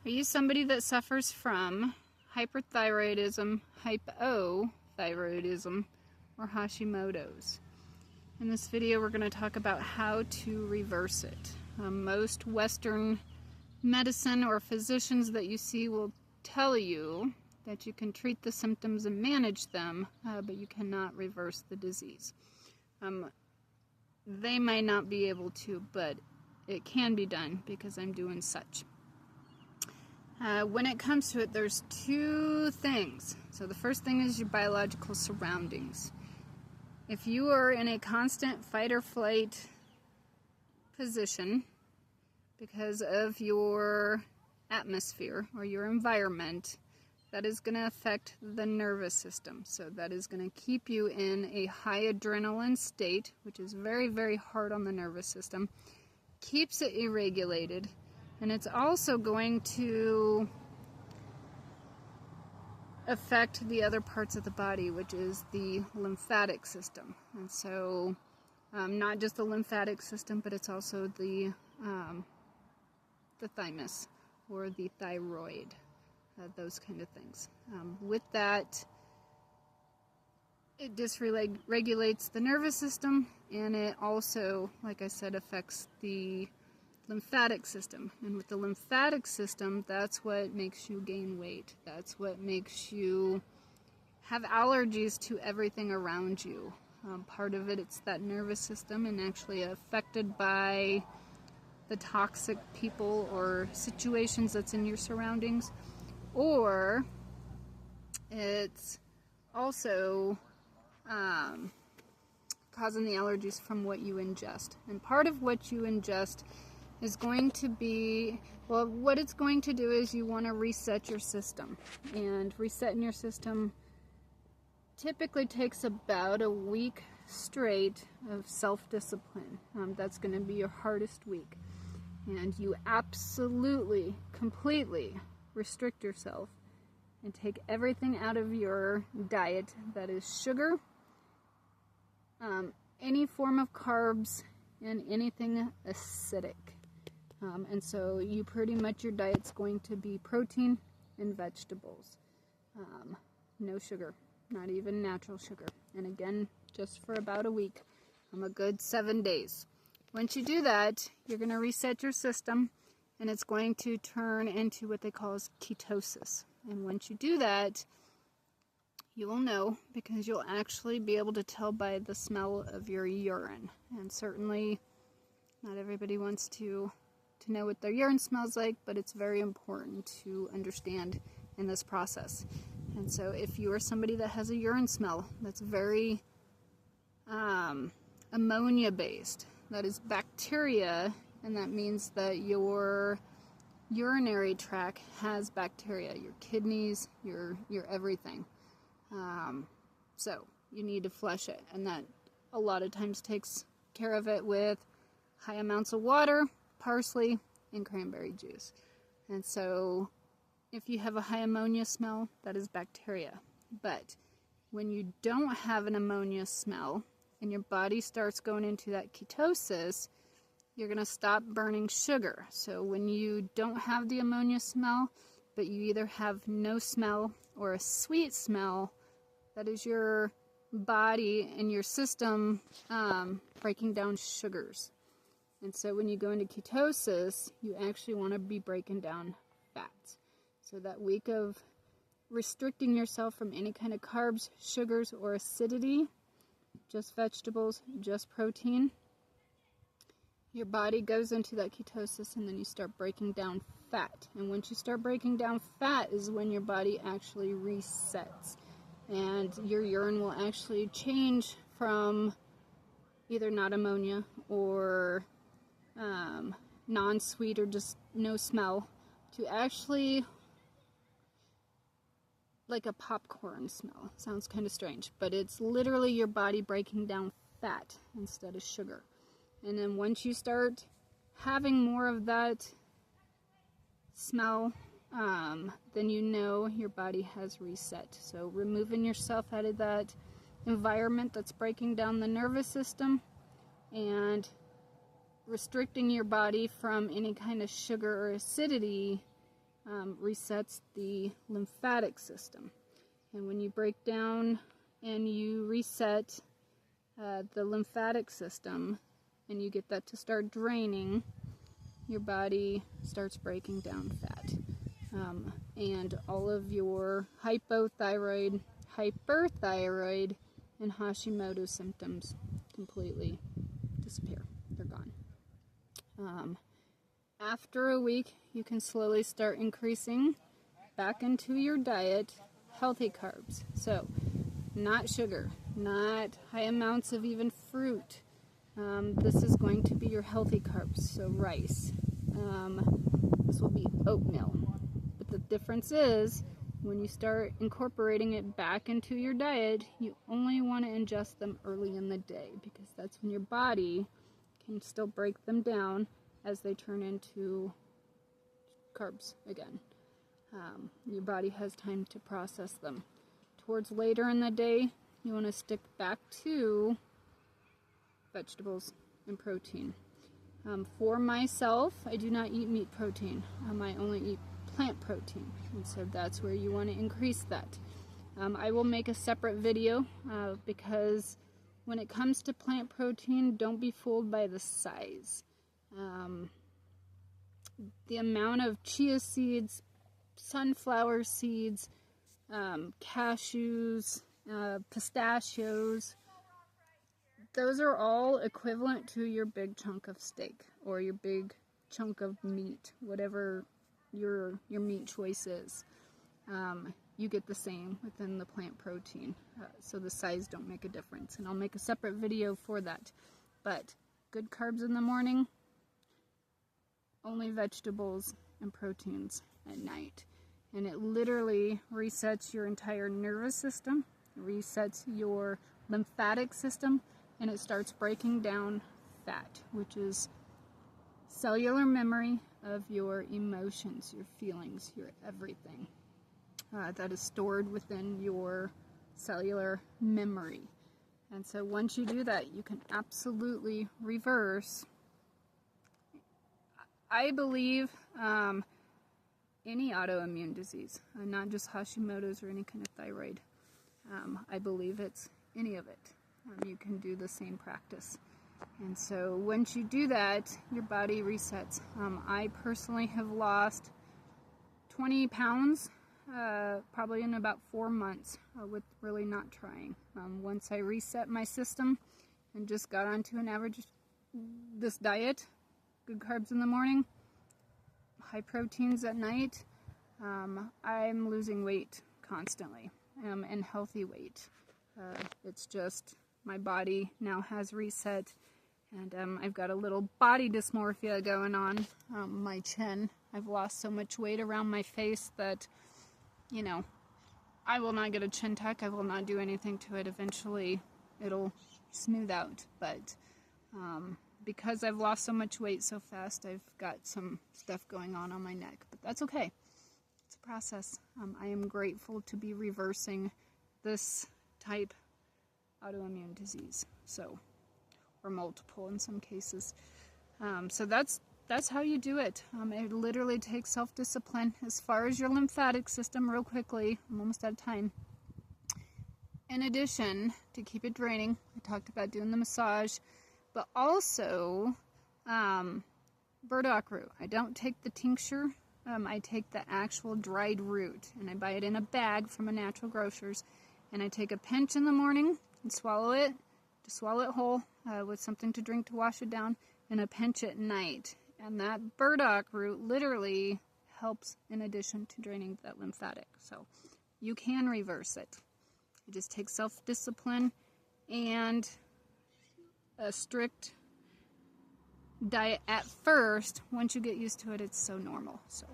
Are you somebody that suffers from hyperthyroidism, hypothyroidism, or Hashimoto's? In this video, we're going to talk about how to reverse it. Most Western medicine or physicians that you see will tell you that you can treat the symptoms and manage them, but you cannot reverse the disease. They might not be able to, but it can be done because I'm doing such. When it comes to it, there's two things. So the first thing is your biological surroundings. If you are in a constant fight or flight position because of your atmosphere or your environment, that is going to affect the nervous system. So that is going to keep you in a high adrenaline state, which is very, very hard on the nervous system, keeps it irregulated, and it's also going to affect the other parts of the body, which is the lymphatic system. And so not just the lymphatic system, but it's also the thymus or the thyroid, those kind of things. With that, it dysregulates the nervous system, and it also, like I said, affects the lymphatic system. And with the lymphatic system, that's what makes you gain weight. That's what makes you have allergies to everything around you. Part of it, it's that nervous system, and actually affected by the toxic people or situations that's in your surroundings. Or it's also causing the allergies from what you ingest. And part of what you ingest is going to be, well, what it's going to do is you want to reset your system. And resetting your system typically takes about a week straight of self-discipline. That's going to be your hardest week. And you absolutely, completely restrict yourself and take everything out of your diet that is sugar, any form of carbs, and anything acidic. And so you pretty much, your diet's going to be protein and vegetables. No sugar, not even natural sugar. And again, just for about a week, a good 7 days. Once you do that, you're going to reset your system, and it's going to turn into what they call ketosis. And once you do that, you will know, because you'll actually be able to tell by the smell of your urine. And certainly not everybody wants to know what their urine smells like, but it's very important to understand in this process. And so if you are somebody that has a urine smell that's very ammonia based, that is bacteria, and that means that your urinary tract has bacteria, your kidneys, your everything. So you need to flush it, and that a lot of times takes care of it with high amounts of water, parsley, and cranberry juice. And so if you have a high ammonia smell, that is bacteria. But when you don't have an ammonia smell and your body starts going into that ketosis, you're going to stop burning sugar. So when you don't have the ammonia smell, but you either have no smell or a sweet smell, that is your body and your system breaking down sugars. And so when you go into ketosis, you actually want to be breaking down fats. So that week of restricting yourself from any kind of carbs, sugars, or acidity, just vegetables, just protein, your body goes into that ketosis, and then you start breaking down fat. And once you start breaking down fat is when your body actually resets. And your urine will actually change from either not ammonia or non-sweet or just no smell to actually like a popcorn smell. Sounds kind of strange, but it's literally your body breaking down fat instead of sugar. And then once you start having more of that smell, then you know your body has reset. So removing yourself out of that environment that's breaking down the nervous system and restricting your body from any kind of sugar or acidity resets the lymphatic system. And when you break down and you reset the lymphatic system and you get that to start draining, your body starts breaking down fat. And all of your hypothyroid, hyperthyroid, and Hashimoto symptoms completely disappear. They're gone. After a week, you can slowly start increasing back into your diet healthy carbs. So, not sugar, not high amounts of even fruit. This is going to be your healthy carbs, so rice. This will be oatmeal. But the difference is, when you start incorporating it back into your diet, you only want to ingest them early in the day, because that's when your body can still break them down as they turn into carbs again. Your body has time to process them. Towards later in the day, you want to stick back to vegetables and protein. For myself, I do not eat meat protein. I only eat plant protein, and so that's where you want to increase that. I will make a separate video because when it comes to plant protein, don't be fooled by the size. The amount of chia seeds, sunflower seeds, cashews, pistachios, those are all equivalent to your big chunk of steak or your big chunk of meat, whatever your meat choice is. You get the same within the plant protein, so the size don't make a difference, and I'll make a separate video for that. But good carbs in the morning, only vegetables and proteins at night, and it literally resets your entire nervous system, resets your lymphatic system, and it starts breaking down fat, which is cellular memory of your emotions, your feelings, your everything. That is stored within your cellular memory. And so once you do that, you can absolutely reverse, I believe, any autoimmune disease, not just Hashimoto's or any kind of thyroid. I believe it's any of it. You can do the same practice. And so once you do that, your body resets. I personally have lost 20 pounds probably in about 4 months with really not trying. Once I reset my system and just got onto an average, this diet, good carbs in the morning, high proteins at night, I'm losing weight constantly, and healthy weight. It's just my body now has reset, and I've got a little body dysmorphia going on my chin. I've lost so much weight around my face that, you know, I will not get a chin tuck. I will not do anything to it. Eventually it'll smooth out, but because I've lost so much weight so fast, I've got some stuff going on my neck, but that's okay. It's a process. I am grateful to be reversing this type autoimmune disease, or multiple in some cases. So that's how you do it. It literally takes self-discipline. As far as your lymphatic system, real quickly, I'm almost out of time. In addition, to keep it draining, I talked about doing the massage, but also burdock root. I don't take the tincture. I take the actual dried root, and I buy it in a bag from a natural grocer's, and I take a pinch in the morning and swallow it, to swallow it whole with something to drink to wash it down, and a pinch at night. And that burdock root literally helps in addition to draining that lymphatic. So you can reverse it. It just takes self-discipline and a strict diet at first. Once you get used to it, it's so normal. So